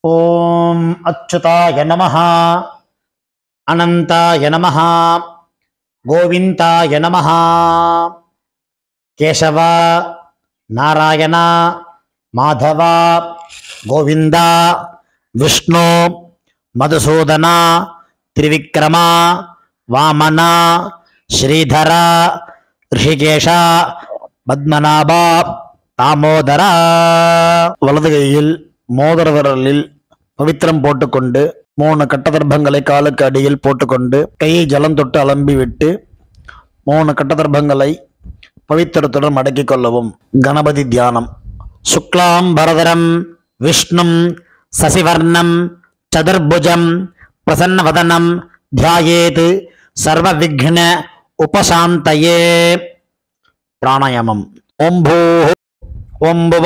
ஓம் அச்சுதாய நமஹ, அனந்தாய நமஹ, கோவிந்தாய நமஹ. கேசவ, நாராயண, மாதவ, கோவிந்தா, விஷ்ணு, மதுசூதன, திரிவிக்ரம, வாமன, ஸ்ரீதர, ரிஷிகேஷ, பத்மநாப, தாமோதர. வலது கையில் மோதிர விரலில் பவித்திரம் போட்டுக்கொண்டு 3 கட்டதர்ப்பங்களை காலுக்கு அடியில் போட்டுக்கொண்டு கையை ஜலம் தொட்டு அலம்பி விட்டு 3 கட்டதர்ப்பங்களை பவித்திரத்துடன் மடக்கிக் கொள்ளவும். கணபதி தியானம். சுக்லாம் பரதரம் விஷ்ணும் சசிவர்ணம் சதுர்புஜம் பிரசன்னவதனம் தியாயேத் சர்வ விக்ன உபசாந்தயே. பிராணாயாமம். ஓம் பூ ஓம் புவ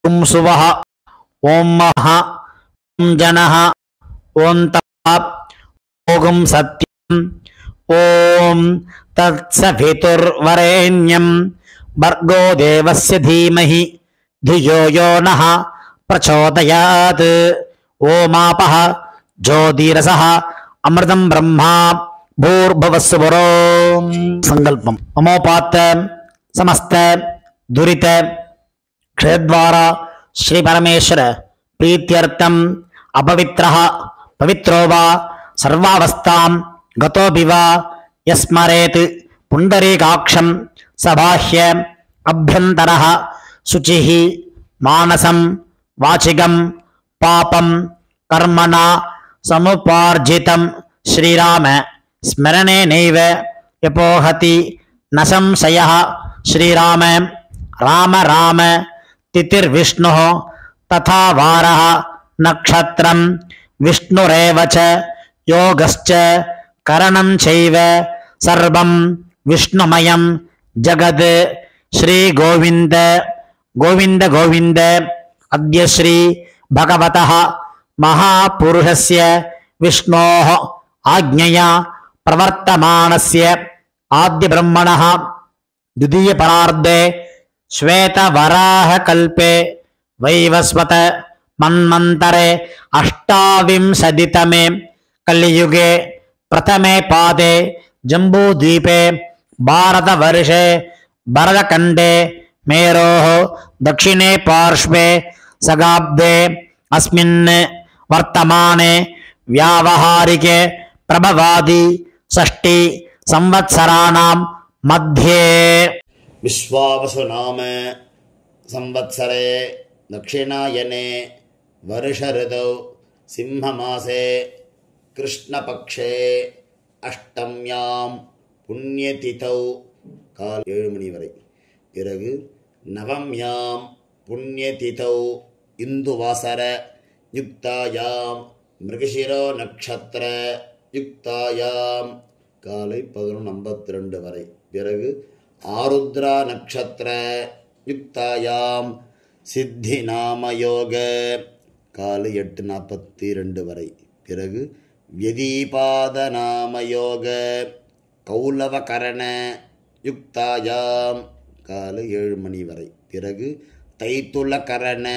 ஓம் சுவஹ ஓம் மஹ ஓம் ஜனஹ ஓம் தப ஓம் சத்யம் ஓம் தத்சவிதுர்வரேண்யம் பர்கோ தேவஸ்ய தீமஹி धियो यो नः प्रचोदयात्. ओमापः ज्योतिरसः अमृतं ब्रह्मा भूर्भुवस्सुवरो. संकल्पम. ममोपात्त समस्त दुरित क्षेत्रद्वारा श्री परमेश्वर प्रीत्यर्थम अपवित्रः पवित्रो वा सर्वावस्थां गतोऽपि वा यस्मरेत् पुण्डरीकाक्षं सबाह्य अभ्यन्तरः शुचिः मानसं वाचिकं पापं कर्मणा समुपार्जितं श्रीराम स्मरणेनैव यपोहति न संशयः. श्रीराम राम राम तिथिर्विष्णुः तथा वारः नक्षत्रं विष्णुरेव च योगश्च करणं चैव सर्वं विष्णुमयं जगत्. श्री गोविंद गोविंद गोविंद. अद्य श्री भगवतः महापुरुषस्य विष्णोः आज्ञया प्रवर्तमानस्य आद्य ब्रह्मणः द्वितीय परार्धे श्वेतवराहकल्पे वैवस्वत मन्वन्तरे अष्टाविंशतितमे कलियुगे प्रथमे पादे जम्बूद्वीपे भारतवर्षे भरतखण्डे मेरोः दक्षिणे पार्श्वे सगाब्दे अस्मिन् वर्तमाने व्यावहारिके प्रभवादि षष्टि संवत्सराणां मध्ये. विश्वावसु नाम संवत्सरे दक्षिणायने वर्ष ऋतौ सिंहमासे कृष्णपक्षे अष्टम्यां पुण्यतिथौ काल 7 மணி வரை. பிறகு நவம்யாம் புண்ணியதிதௌ இந்துவாசர யுக்தாயாம் மிருகசிரோ நக்ஷத்திர யுக்தாயாம் காலை 11:52 வரை. பிறகு ஆருத்ரா நக்ஷத்திர யுக்தாயாம் சித்தி நாமயோக காலை 8:42 வரை. பிறகு வியதீபாத நாமயோக கௌலவகரண யுக்தாயாம் காலை 7 மணி வரை. பிறகு தைத்துலகரண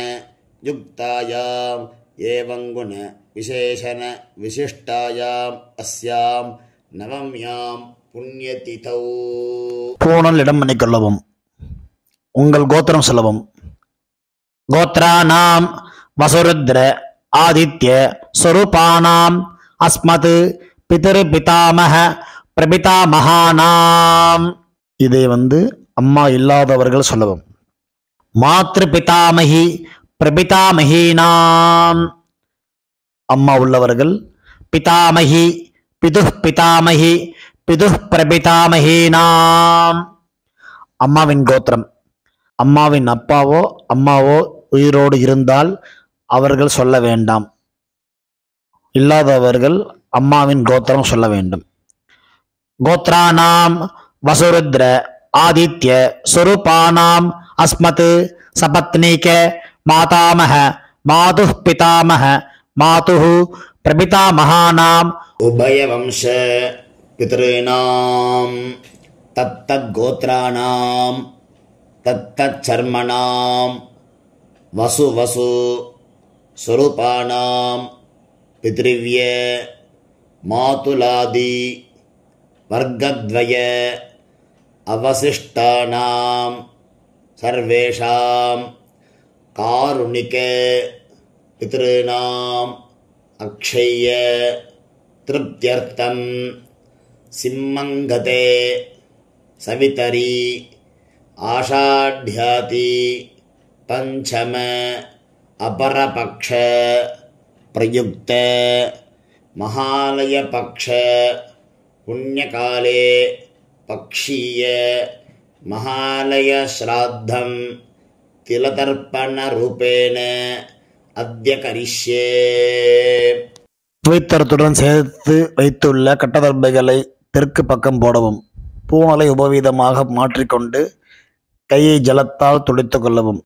யுக்தாயாம் ஏவங்குண விசேஷண விசிஷ்டாயாம் அஸ்யாம் நவம்யாம் புண்ணியதிதௌ. பூணல் இடம் பண்ணிக்கொள்ளவும். உங்கள் கோத்திரம் சொல்லவும். கோத்ரானாம் வசுருத்ர ஆதித்ய ஸ்வரூபானாம் அஸ்மத் பிதர் பிதாமக பிரபிதாமகானாம். இதை அம்மா இல்லாதவர்கள் சொல்லவும். மாத்ரு பிதாமகி பிரபிதாமகீனாம். அம்மா உள்ளவர்கள் பிதாமகி பிதுஹ் பிதாமகி பிதுஹ் பிரபிதாமகீனாம். அம்மாவின் கோத்திரம். அம்மாவின் அப்பாவோ அம்மாவோ உயிரோடு இருந்தால் அவர்கள் சொல்ல வேண்டாம். இல்லாதவர்கள் அம்மாவின் கோத்திரம் சொல்ல வேண்டும். கோத்ரானாம் வசுருத்ர ஆதித்ய ஸ்வரூபானாம் அஸ்மத் சபத்னீக மாதாமக மாதுஹ் பிதாமக மாதுஹ் பிரபிதாமகானாம் உபயவம்ச பித்ருணாம் தத்தத் கோத்ராணாம் தத்தத் சர்மணாம் வசு வசு स्वरूपाणां पितृव्य मातुलादि वर्गद्वय अवशिष्टानां सर्वेषां कारुणिक पितॄणाम् अक्षय्य तृप्त्यर्थं सिम्मङ्गते सवितरी आषाढ्याति पंचम अपरपक्ष प्रयुक्त महालय पक्ष पुण्यकाले पक्षीय महालय श्राद्धं तिलतर्पण रूपेण अद्य करिष्ये. துவைத்தரத்துடன் சேர்த்து வைத்துள்ள கட்டதர்பைகளை தெற்கு பக்கம் போடவும். பூணலை உபவீதமாக மாற்றிக்கொண்டு கையை ஜலத்தால் துடைத்து கொள்ளவும்.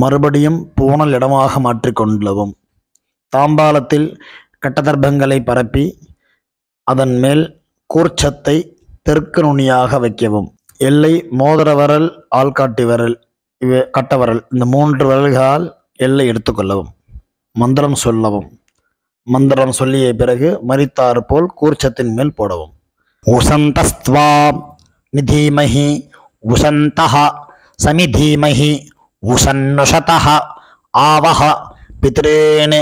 மறுபடியும் பூணல் இடமாக மாற்றிக்கொள்ளவும். தாம்பாலத்தில் கட்டதர்பங்களை பரப்பி அதன் மேல் கூர்ச்சத்தை தெற்கு நுனியாக வைக்கவும். எல்லை மோதிர விரல், ஆள்காட்டி விரல், கட்டவரல், இந்த 3 விரல்களால் எல்லை எடுத்துக்கொள்ளவும். மந்திரம் சொல்லவும். மந்திரம் சொல்லிய பிறகு மரித்தாறு போல் கூர்ச்சத்தின் மேல் போடவும். உசந்தஸ்த்வா நிதீமஹி உசந்தஹ சமிதீமஹி உசன்னுஷதஹ ஆவஹ பித்ரேன்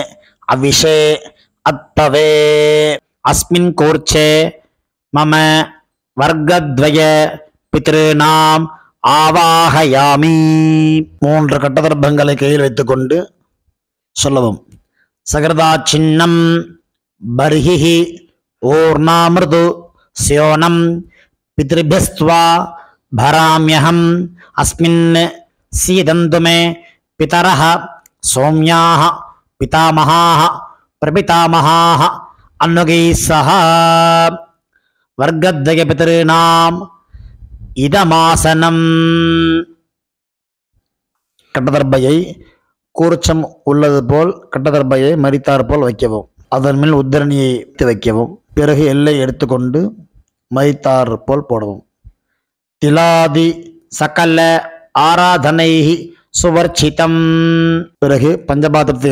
அவிஷே அத்தவே அஸ்மின் கூர்ச்சே மம வர்க்கத்வய பித்ருநாம் ஆவாஹயாமி. 3 கட்டதர்பங்களை கையில் வைத்துக்கொண்டு சொல்லவும். சகர்தா சின்னம் பர்ஹிஹி ஓர்ணாமிருது ஸ்யோனம் பித்ருபியஸ்த்வா பராம்யஹம் அஸ்மின் சீதந்து மே பிதரஹ சௌம்யாஹ பிதாமஹாஹ பிரபிதாமஹாஹ அன்னுகைः சஹ வர்க்கத்வய பித்ருநாம் இதமாசனம். கட்டதர்பையை கூர்ச்சம் உள்ளது போல் கட்டதர்பையை மரித்தார் போல் வைக்கவும். அதன் மேல் உத்தரணியை வைக்கவும். பிறகு எல்லை எடுத்துக்கொண்டு மரித்தார் போல் போடவும். திலாதி சகல ஆராதனை சுவர்ச்சிதம். பிறகு பஞ்சபாத்திரத்தை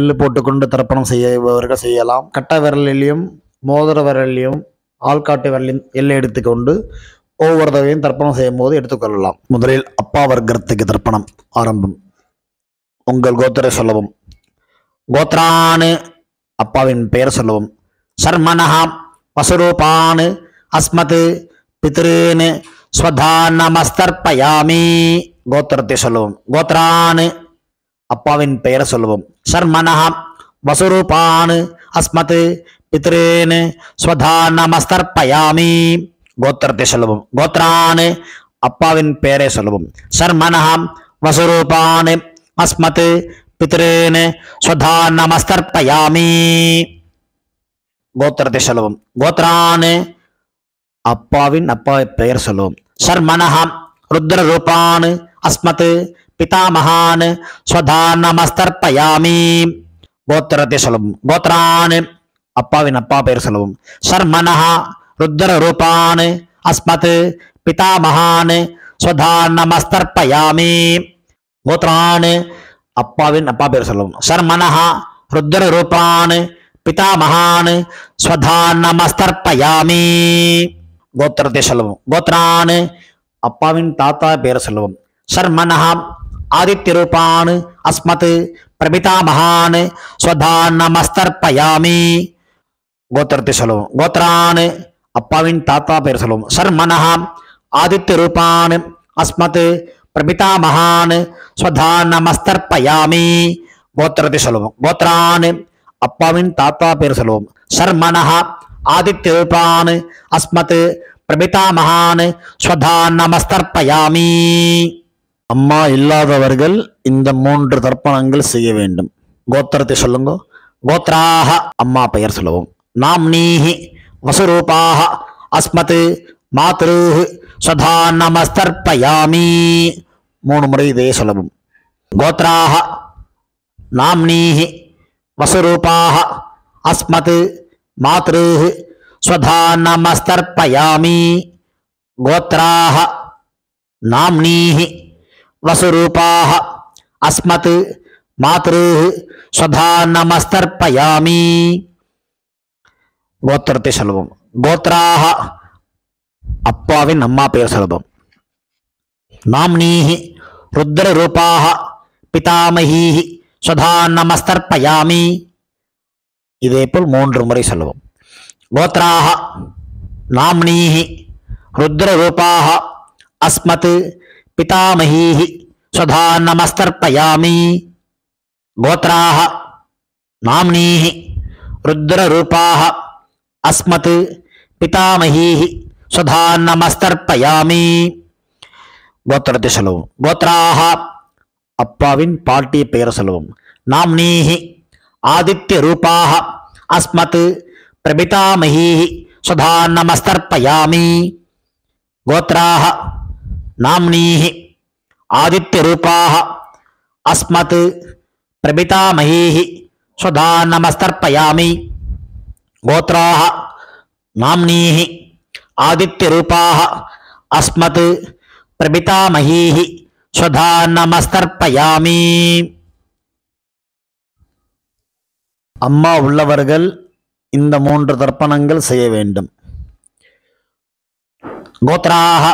எள்ளு போட்டுக்கொண்டு தர்ப்பணம் செய்யவர்கள் செய்யலாம். கட்ட விரலிலையும் மோதிர விரலிலையும் ஆள்காட்டு விரலையும் எல்லை எடுத்துக்கொண்டு ஒவ்வொரு தடவையும் தர்ப்பணம் செய்யும் போது எடுத்துக்கொள்ளலாம். முதலில் அப்பா வர்க்கத்துக்கு தர்ப்பணம் ஆரம்பம். உங்கள் கோத்திரை சொல்லவும். கோத்ரானு அப்பாவின் பெயர் சொல்லவும். சர்மனஹா வசுரூபான் அஸ்மத் பித்ருன் ஸ்வதானமஸ்தர்ப்பயாமி. கோத்திரத்தை சொல்லவும். கோத்ரானு அப்பாவின் பெயர் சொல்லவும். சர்மனஹா வசுரூபான் அஸ்மத் பித்ருன் ஸ்வதானமஸ்தர்ப்பயாமி. கோத்திரத்தை சொல்லவும். கோத்ரான் அப்பாவின் பெயரை சொல்லவும். சர்மனஹா வசுரூபான் அஸ்மத் பித்ருன் ஸ்வதானமஸ்தர்ப்பயாமி. கோத்திரத்தை சொல்லவும். கோத்ரான் அப்பாவின் பெயர் சொல்லவும். சர்மனஹா ருத்ர ரூபான் அஸ்மத் பிதாமஹான் ஸ்வதானமஸ்தர்ப்பயாமி. கோத்திரத்தை சொல்லவும். கோத்ரான் அப்பாவின் பெயர் சொல்லவும். சர்மனஹா ருத்ர ரூபான் அஸ்மத் பிதாமஹான் ஸ்வதானமஸ்தர்ப்பயாமி. கோத்ரான் அப்பாவின் பெயர் சொல்லவும். சர்மனஹா ருத்ர ரூபான் பிதாமஹான் ஸ்வதானமஸ்தர்ப்பயாமி. கோத்திரத்தை சொல்லவும். கோத்ரான் அப்பாவின் தாத்தா பெயர் சொல்லவும். சர்மனஹா ஆதித்ய ரூபான் அஸ்மத் பிரபிதாமஹான் ஸ்வதானமஸ்தர்ப்பயாமி. கோத்திரத்தை சொல்லவும். கோத்ரான் அப்பாவின் தாத்தா பெயர் சொல்லவும். சர்மனஹா ஆதித்ய ரூபான் அஸ்மத் பிரபிதாமஹான் ஸ்வதானமஸ்தர்ப்பயாமி. கோத்திரத்தை சொல்லவும். கோத்ரான் அப்பாவின் தாத்தா பெயர் சொல்லவும். சர்மனஹா ஆதித்ய ரூபான் அஸ்மத் பிரபிதாமஹான் ஸ்வதானமஸ்தர்ப்பயாமி. அம்மா இல்லாதவர்கள் இந்த 3 தர்ப்பணங்கள் செய்ய வேண்டும். கோத்திரத்தை சொல்லுங்க. கோத்ராஹ அம்மா பெயர் சொல்லவும். நாம்னீஹி வசுரூபாஹ அஸ்மத் மாத்ருஹ் ஸ்வதானமஸ்தர்ப்பயாமி. 3 முறை இதையே சொல்லவும். கோத்ராஹ நாம்னீஹி வசுரூபாஹ அஸ்மத் மாத்ருஹ் ஸ்வதானமஸ்தர்ப்பயாமி. கோத்ராஹ நாம்னீஹி வசுரூபாஹ அஸ்மத் மாத்ரு ஸ்வதா நமஸ்தர்ப்பயாமி. கோத்திரத்தை சொல்லுவோம். கோத்ராஹ அப்பாவின் அம்மா பெயர் சொல்லுவோம். நாம்னீஹி ருத்ரரூபாஹ பிதாமஹீஹி ஸ்வதா நமஸ்தர்ப்பயாமி. இதேபோல் 3 முறை சொல்லுவோம். கோத்ராஹ நாம்னீஹி ருத்ரரூபாஹ அஸ்மத் பிதாமஹீஹி ஸ்வதா நமஸ்தர்ப்பயாமி. கோத்ராஹ நாம்னீஹி ருத்ரரூபாஹ அஸ்மத் பிதாமஹீஹி ஸ்வதா நமஸ்தர்ப்பயாமி. கோத்திரத்தை சொல்லுவோம். கோத்ராஹ அப்பாவின் பாட்டிய பெயர் சொல்லுவோம். நாம்னீஹி ஆதித்ய ரூபாஹ அஸ்மத் பிரபிதாமஹீஹி ஸ்வதா நமஸ்தர்ப்பயாமி. கோத்ராஹ நாம்னீஹி ஆதித்ய ரூபாஹ அஸ்மத் பிரபிதாமஹீஹி ஸ்வதா நமஸ்தர்ப்பயாமி. கோத்ராஹ நாம்னீஹி ஆதித்ய ரூபாஹ அஸ்மத் பிரபிதாமஹீஹி ஸ்வதா நமஸ்தர்ப்பயாமி. அம்மா உள்ளவர்கள் இந்த 3 தர்ப்பணங்கள் செய்ய வேண்டும். கோத்ராஹ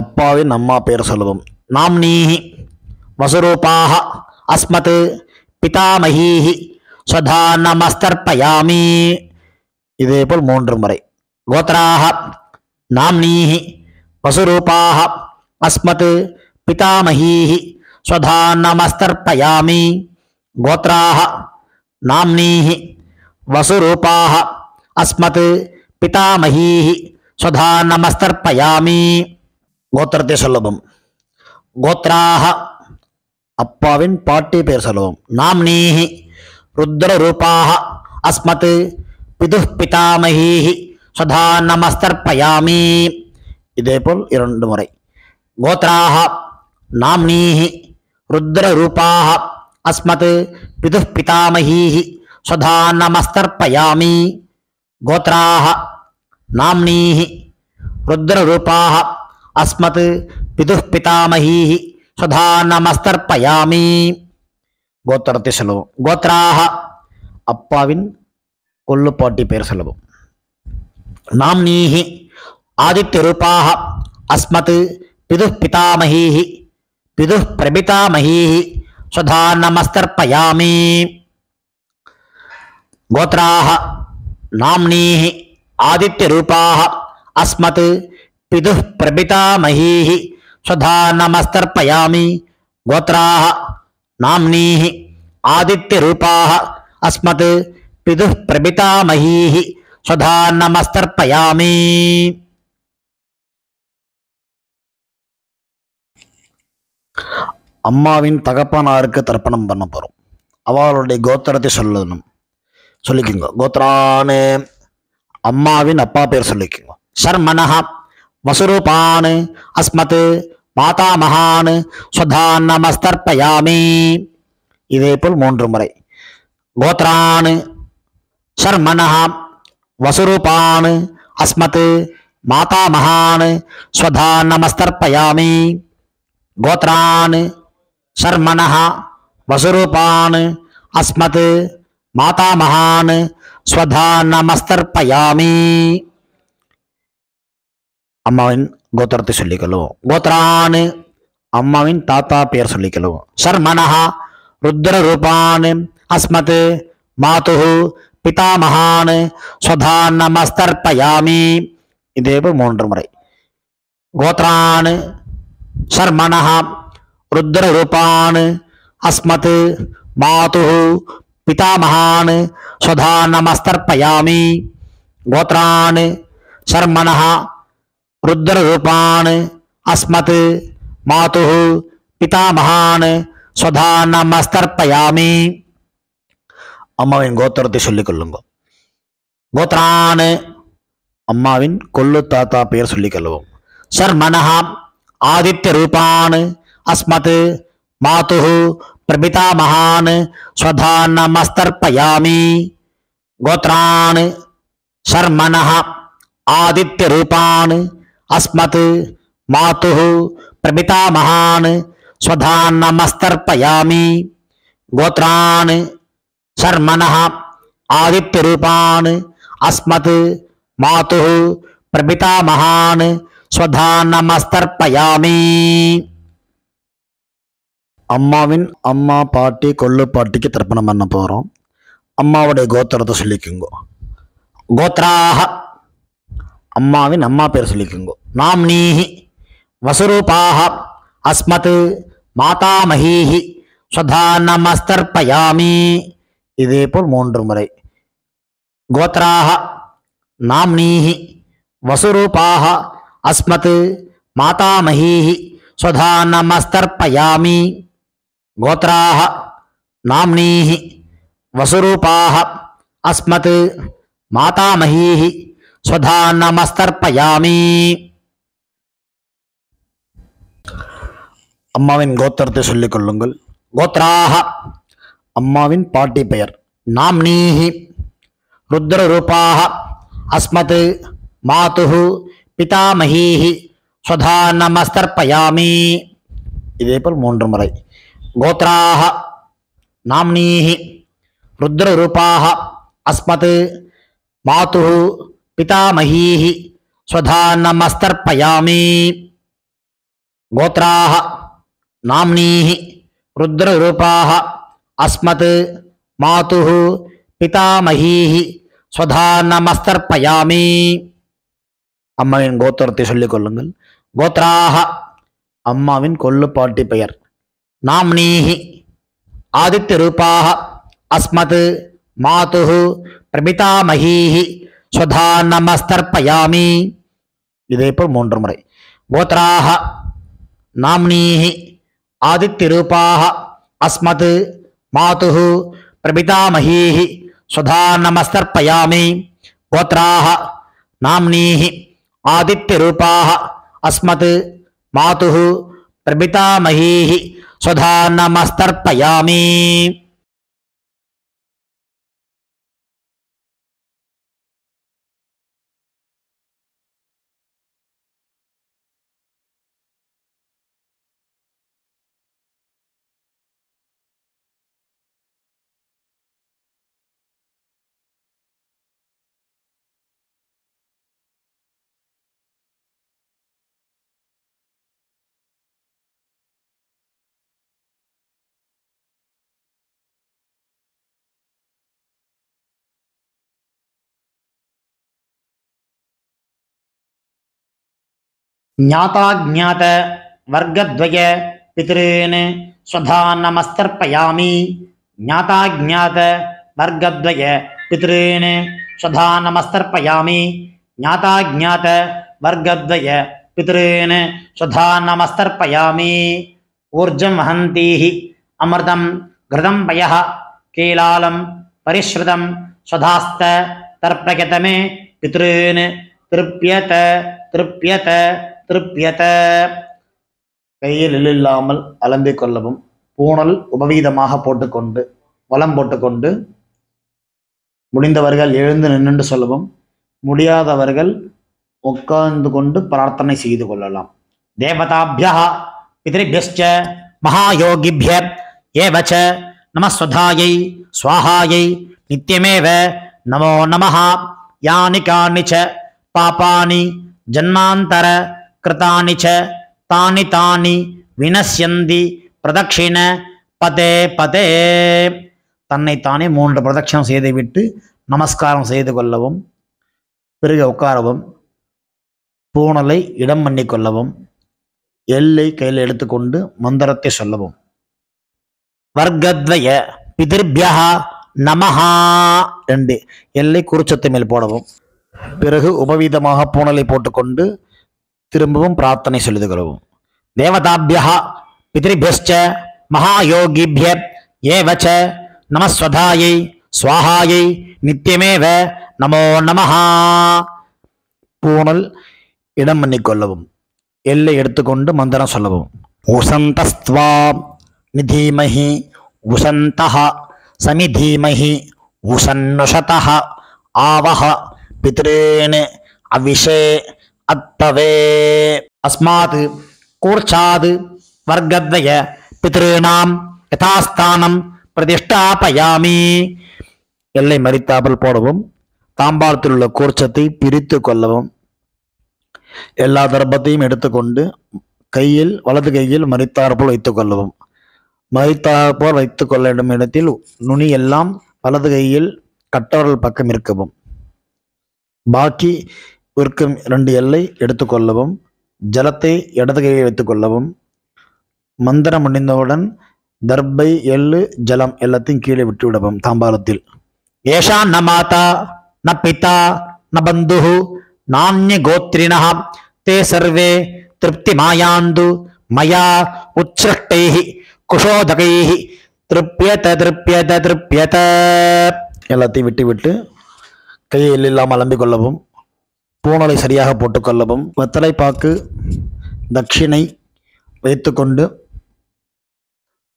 அப்பாவின் அம்மா பெயர் சொல்லுவோம். நாம்னீஹி வசுரூபாஹ அஸ்மத் பிதாமஹீஹி ஸ்வதா நமஸ்தர்ப்பயாமி. இதேபோல் 3 முறை. கோத்ராஹ நாம்னீஹி வசுரூபாஹ அஸ்மத் பிதாமஹீஹி ஸ்வதா நமஸ்தர்ப்பயாமி. கோத்ராஹ நாம்னீஹி வசுரூபாஹ அஸ்மத் பிதாமஹீஹி ஸ்வதா நமஸ்தர்ப்பயாமி. கோத்திரத்தை சொல்லுவோம். கோத்ராஹ அப்பாவின் பாட்டி பெயர் சொல்லுவோம். நாம்னீஹி ருத்ரரூபாஹ அஸ்மத் பிதுஹ் பிதாமஹீஹி ஸ்வதா நமஸ்தர்ப்பயாமி. இதேபோல் 2 முறை. கோத்ராஹ நாம்னீஹி ருத்ரரூபாஹ அஸ்மத் பிதுஹ் பிதாமஹீஹி ஸ்வதா நமஸ்தர்ப்பயாமி. கோத்ராஹ நாம்னீஹி ருத்ரரூபாஹ அஸ்மத் பிதுஹ் பிதாமஹீஹி ஸ்வதா நமஸ்தர்ப்பயாமி. கோத்திரத்தை சொல்லுவோம். கோத்ராஹ அப்பாவின் கொல்லுப்பாட்டி பெயர் சொல்லுவோம். நாம்னீஹி ஆதித்ய ரூபாஹ அஸ்மத் பிதுஹ் பிதாமஹீஹி பிதுஹ் பிரபிதாமஹீஹி ஸ்வதா நமஸ்தர்ப்பயாமி. கோத்ராஹ நாம்னீஹி ஆதித்ய ரூபாஹ அஸ்மத் பிதுஹ் பிரபிதாமஹீஹி ஸ்வதா நமஸ்தர்ப்பயாமி. கோத்ராஹ நாம்னீஹி ஆதித்ய ரூபாஹ அஸ்மத் பிதுஹ் பிரபிதாமஹீஹி ஸ்வதா நமஸ்தர்ப்பயாமி. அம்மாவின் தகப்பனாருக்கு தர்ப்பணம் பண்ண போறோம். அவளுடைய கோத்திரத்தை சொல்லிக்கோங்க. கோத்ரானு அம்மாவின் அப்பா பேர் சொல்லிக்கோங்க. சர்மனஹ வசுரூபான் அஸ்மத் மாதாமகான் ஸ்வதா நமஸ்தர்ப்பயாமி. இதேபோல் 3 முறை. கோத்ரான் சர்மனஹ வசுரூபான் அஸ்மத் மாதாமகான் ஸ்வதா நமஸ்தர்ப்பயாமி. கோத்ரான் சர்மனஹ வசுரூபான் அஸ்மத் மாதாமகான் ஸ்வதா நமஸ்தர்ப்பயாமி. அம்மாவின் கோத்திரத்தை சொல்லிக்கொள்ளுவோம். கோத்ரான் அம்மாவின் தாத்தா பெயர் சொல்லிக்கொள்ளுவோம். சர்மனஹ ருத்ரரூபான் அஸ்மத் மாதுஹு பிதாமகான் ஸ்வதா நமஸ்தர்ப்பயாமி. இதேபோல் 3 முறை. கோத்ரான் சர்மனஹ ருத்ரரூபான் அஸ்மத் மாதுஹு பிதாமகான் ஸ்வதா நமஸ்தர்ப்பயாமி. கோத்ரான் சர்மனஹ ருத்ரரூபான் அஸ்மத் மாதுஹு பிதாமகான் ஸ்வதா நமஸ்தர்ப்பயாமி. அம்மாவின் கோத்திரத்தை சொல்லிக் கொள்ளுங்க. கோத்ரான் அம்மாவின் கொள்ளு தாத்தா பெயர் சொல்லிக் கொள்ளுவோம். சர்மனஹ ஆதித்ய ரூபான் அஸ்மத் மாதுஹு பிரபிதாமகான் ஸ்வதா நமஸ்தர்ப்பயாமி. கோத்ரான் சர்மனஹ ஆதித்ய ரூபான் அஸ்மத் மாதுஹு பிரபிதாமகான் स्वधा नमस्तर्पयामि गोत्रान् शर्मणः आदित्यरूपान् अस्मत् मातुः प्रपितामहान् स्वधा नमस्तर्पयामि அம்மாவின் அம்மா பாட்டி கொள்ளு பாட்டிக்கு தர்ப்பணம் பண்ண போகிறோம். அம்மாவுடைய கோத்திரத்தை சொல்லிக்குங்கோ. கோத்ராக அம்மாவின் அம்மா பேர் சொல்லிக்குங்கோ. நாம்னீஹி வசுரூபாக அஸ்மத் மாதாமஹீஹி ஸ்வதா நமஸ்தர்ப்பயாமி. இதே போல் 3 முறை. கோத்ராக நாம்னீஹி வசுரூபாக அஸ்மத் மாதாமஹீஹி ஸ்வதா நமஸ்தர்ப்பயாமி. गोत्राः नाम्नीः वसुरूपाः अस्मत् मातामहीः स्वधा नमस्तर्पयामि. அம்மாவின் கோத்திரத்தை சொல்லிக் கொள்ளுங்கள். கோத்ராக அம்மாவின் பாட்டி பெயர். நாம்னீஹி ருத்ரரூபாக அஸ்மத் மாதுः பிதாமஹீஹி ஸ்வதா நமஸ்தர்ப்பயாமி. இதேபோல் 3 முறை. गोत्राः नाम्नीः रुद्ररूपाः अस्मत् मातुः पितामहीः स्वधा नमस्तर्पयामि. गोत्राः नाम्नीः रुद्ररूपाः अस्मत् मातुः पितामहीः स्वधा नमस्तर्पयामि. அம்மாவின் கோத்திரத்தை சொல்லிக் கொள்ளுங்கள். கோத்ராக அம்மாவின் கொள்ளு பாட்டி பெயர். நாம்னீஹி ஆதித்யரூபாக அஸ்மத் மாதுः பிரபிதாமஹீஹி ஸ்வதா நமஸ்தர்ப்பயாமி. இதேபோல் 3 முறை. கோத்ராக நாம்னீஹி ஆதித்யரூபாக அஸ்மத் மாதுः பிரபிதாமஹீஹி ஸ்வதா நமஸ்தர்ப்பயாமி. கோத்ராக நாம்னீஹி ஆதித்யரூபாக அஸ்மத் மாதுः பிரபிதாமஹீஹி स्वधा नमस्तर्पयामि. ज्ञाताज्ञात वर्गद्वय पितॄन् स्वधा नमस्तर्पयामि. ज्ञाताज्ञात वर्गद्वय पितॄन् स्वधा नमस्तर्पयामि. ज्ञाताज्ञात वर्गद्वय पितॄन् स्वधा नमस्तर्पयामि. ऊर्जं वहन्तीः अमृतं घृतं पयः कीलालं परिश्रुतं स्वधास्त तर्पयत मे पितॄन् तृप्यत तृप्यत திருப்பியத. கையில் இல்லாமல் அலம்பிக் கொள்ளவும். பூணல் உபவீதமாக போட்டுக்கொண்டு வலம் போட்டுக்கொண்டு முடிந்தவர்கள் எழுந்து நின்று சொல்லவும். முடியாதவர்கள் உட்கார்ந்து கொண்டு பிரார்த்தனை செய்து கொள்ளலாம். தேவதாபியः பித்ருभ्यश्च மகாயோகிभ्य ஏவ च நமஸ்வதாயை ஸ்வாஹாயை நித்யமேவ நமோ நமः. யானி கானி च பாபானி ஜன்மாந்தர கிருதானி ச தானி தானி வினஸ்யந்தி பிரதட்சிண பதே பதே. தன்னைத்தானே 3 பிரதட்சணம் செய்துவிட்டு நமஸ்காரம் செய்து கொள்ளவும். பிறகு உட்காரவும். பூணலை இடம் பண்ணி கொள்ளவும். எல்லை கையில் எடுத்துக்கொண்டு மந்திரத்தை சொல்லவும். வர்க்கத்வய பிதிர்பியः நமஹா 2 எல்லை குறிச்சத்து மேல் போடவும். பிறகு உபவீதமாக பூணலை போட்டுக்கொண்டு திரும்பவும் பிரார்த்தனை சொல்லிக் கொள்ளவும். தேவதாபியः பித்ருभ्यश्च மகாயோகிभ्य ஏவ च நமஸ்வதாயை ஸ்வாஹாயை நித்யமேவ நமோ நமः. பூணல் இடம் பண்ணிக்கொள்ளவும். எல்லை எடுத்துக்கொண்டு மந்திரம் சொல்லவும். உசந்தஸ்த்வா நிதீமஹி உசந்தஹ சமிதீமஹி உசன்னுஷதஹ ஆவஹ பித்ரேன் அவிஷே அத்தவே. அஸ்மாத் கூர்ச்சாத் வர்க்கத்வய பித்ருணாம் யதாஸ்தானம் பிரதிஷ்டாபயாமி. எல்லை மறித்தாமல் போடவும், தாம்பாளத்தில் உள்ள கூர்ச்சத்தை பிரித்து கொள்ளவும், எல்லா தர்ப்பத்தையும் எடுத்துக்கொண்டு கையில் வலது கையில் மறித்தாற்போல் வைத்துக் கொள்ளவும். மறித்தாற்போல் வைத்துக் கொள்ள வேண்டும் இடத்தில் நுனி எல்லாம் வலது கையில் கட்டவரல் பக்கம் இருக்கவும். பாக்கி இருக்கும் 2 எல்லை எடுத்துக்கொள்ளவும். ஜலத்தை இடது கையில் வைத்துக் கொள்ளவும். மந்திரம் முடிந்தவுடன் தர்பை, எள்ளு, ஜலம் எல்லாத்தையும் கீழே விட்டு விடவும். தாம்பாளத்தில் ஏஷா ந மாதா ந பிதா ந பந்து நானிய கோத்ரிண தே சர்வே திருப்தி மாயாந்து மயா உச்சிருஷ்டைஹி குஷோதகைஹி திருப்யத திருப்யத திருப்யத. எல்லாத்தையும் விட்டு விட்டு கையை இல்லாமல் அலம்பிக் கொள்ளவும். பூணலை சரியாக போட்டுக்கொள்ளவும். வெத்தலை பாக்கு தட்சிணை வைத்துக்கொண்டு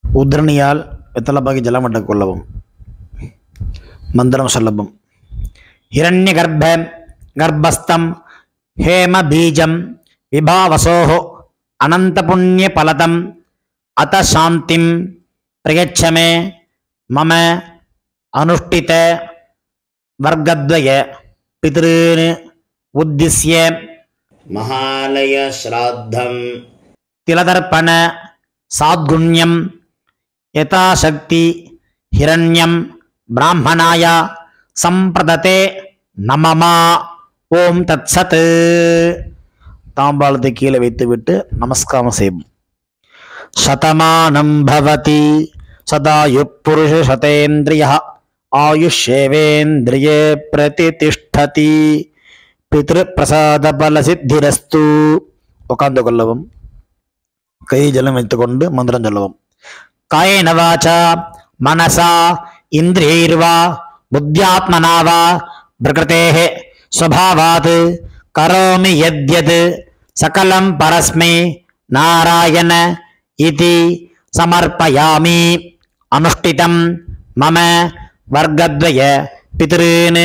உத்ரணியால் வெத்தலை பாக்கி ஜலம் விட்டுக் கொள்ளவும். மந்திரம் சொல்லவும். ஹிரண்ய கர்ப்பஸ்தம் ஹேம பீஜம் விபாவசோஹோ அனந்த புண்ணிய பலதம் அத சாந்திம் பிரயச்சமே மம அனுஷ்டித வர்க்கத்வய பித்ருன் உத்திஸ்ய மகாலய ஸ்ராத்தம் திலதர்ப்பண சாத்குண்யம் யதாசக்தி ஹிரண்யம் பிராமணாய சம்பிரததே நமமா. ஓம் தத்சத். தாம்பாளத்தை கீழே வைத்துவிட்டு நமஸ்காரம் செய்வோம். சதமானம் பவதி சதாயு புருஷ சதேந்திரிய ஆயுஷேவேந்திரியே பிரதிதிஷ்டதி பித்ரு பிரசாத பல சித்திரஸ்து. உட்கார்ந்து கொள்ளவும். கை ஜலம் வைத்துக்கொண்டு மந்திரம் சொல்லவும். காயேன வாசா மனசா இந்திரியைர்வா புத்தியாத்மனா வா பிரகிருதேஹ ஸ்வபாவாத் கரோமி யத்யத் சகலம் பரஸ்மை நாராயண இதி சமர்ப்பயாமி. அனுஷ்டிதம் மம வர்க்கத்வய பித்ருன்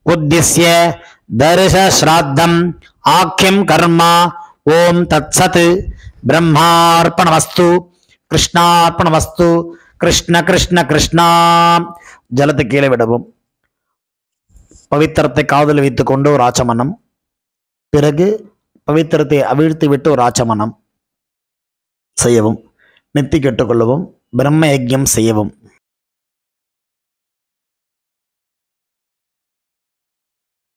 உத்திஸ்ய தர்ஷ ஸ்ராத்தம் ஆக்கியம் கர்மா. ஓம் தத்சத். பிரம்மார்ப்பணமஸ்து. கிருஷ்ணார்ப்பணமஸ்து. கிருஷ்ண கிருஷ்ண கிருஷ்ணா. ஜலத்தை கீழே விடவும். பவித்திரத்தை காதில் வைத்துக் கொண்டு ஒரு ஆச்சமனம். பிறகு பவித்திரத்தை அவிழ்த்து விட்டு ஒரு ஆச்சமனம் செய்யவும். நெத்தி கெட்டுக்கொள்ளவும். பிரம்ம யஜ்யம் செய்யவும்.